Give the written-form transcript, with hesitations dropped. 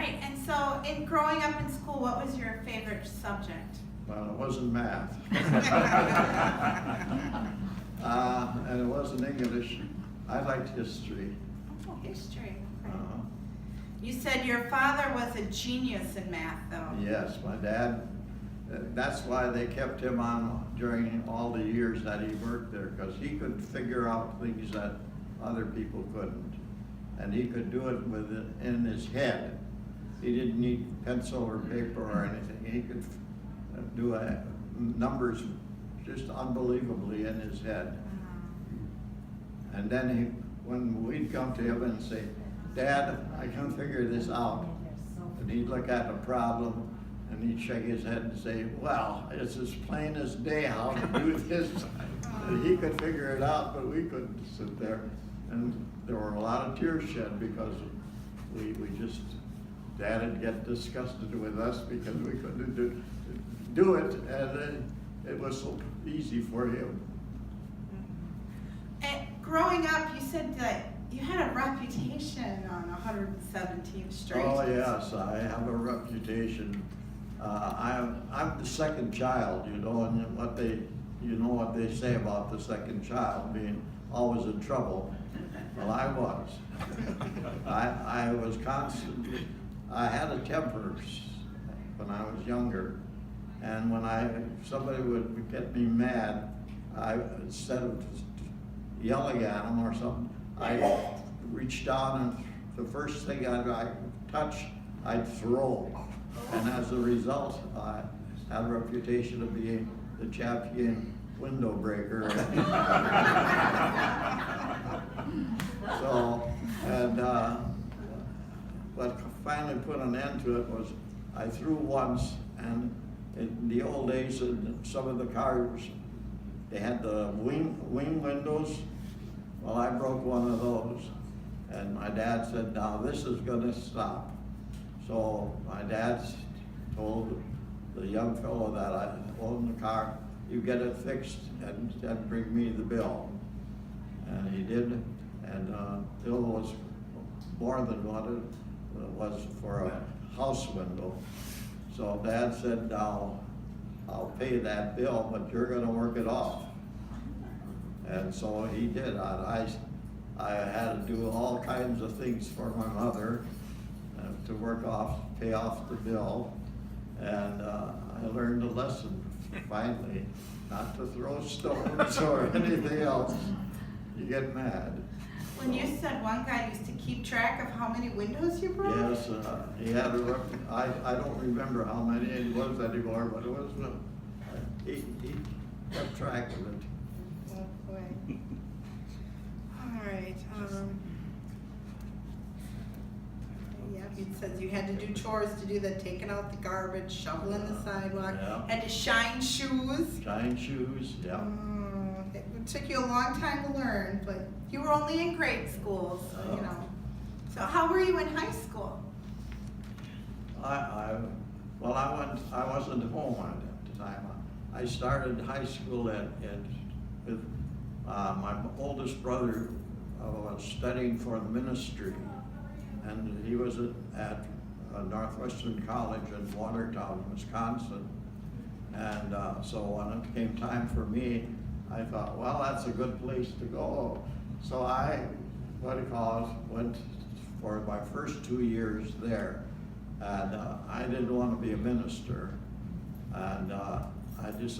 right, and so in growing up in school, what was your favorite subject? Well, it wasn't math. And it wasn't English. I liked history. Oh, history, okay. Uh, You said your father was a genius in math, though. Yes, my dad, that's why they kept him on during all the years that he worked there, because he could figure out things that other people couldn't. And he could do it in his head. He didn't need pencil or paper or anything. He could do numbers just unbelievably in his head. And then when we'd come to him and say, "Dad, I can't figure this out," and he'd look at the problem and he'd shake his head and say, "Well, it's as plain as day how to do this." And he could figure it out, but we couldn't sit there. And there were a lot of tears shed because we just, Dad would get disgusted with us because we couldn't do it, and it was so easy for him. And growing up, you said that you had a reputation on 117th Street. Oh yes, I have a reputation. I'm the second child, you know, and what they say about the second child being always in trouble. Well, I was. I was constantly. I had a temper when I was younger, and when somebody would get me mad, instead of yelling at them or something, I reached down and the first thing I touched, I'd throw. And as a result, I had a reputation of being the champion window breaker. What finally put an end to it was I threw once, and in the old days, in some of the cars, they had the wing windows. Well, I broke one of those, and my dad said, "Now this is gonna stop." So my dad told the young fellow that I owned the car, "You get it fixed and bring me the bill." And he did, and the bill was more than what it was for a house window. So Dad said, "Now I'll pay that bill, but you're gonna work it off." And so he did. I had to do all kinds of things for my mother to pay off the bill. And I learned a lesson finally, not to throw stones or anything else. You get mad. When you said one guy used to keep track of how many windows you broke? Yes, he had I don't remember how many it was anymore, but it was, he kept track of it. Oh, boy. All right. Yeah, it says you had to do chores to do the taking out the garbage, shoveling the sidewalk, Yeah. had to shine shoes. Shine shoes, yeah. It took you a long time to learn, but you were only in grade school, so you know. So how were you in high school? I wasn't home at the time. I started high school with my oldest brother was studying for the ministry, and he was at Northwestern College in Watertown, Wisconsin. And so when it came time for me, I thought, well, that's a good place to go. So I, went for my first 2 years there. And I didn't want to be a minister. And I decided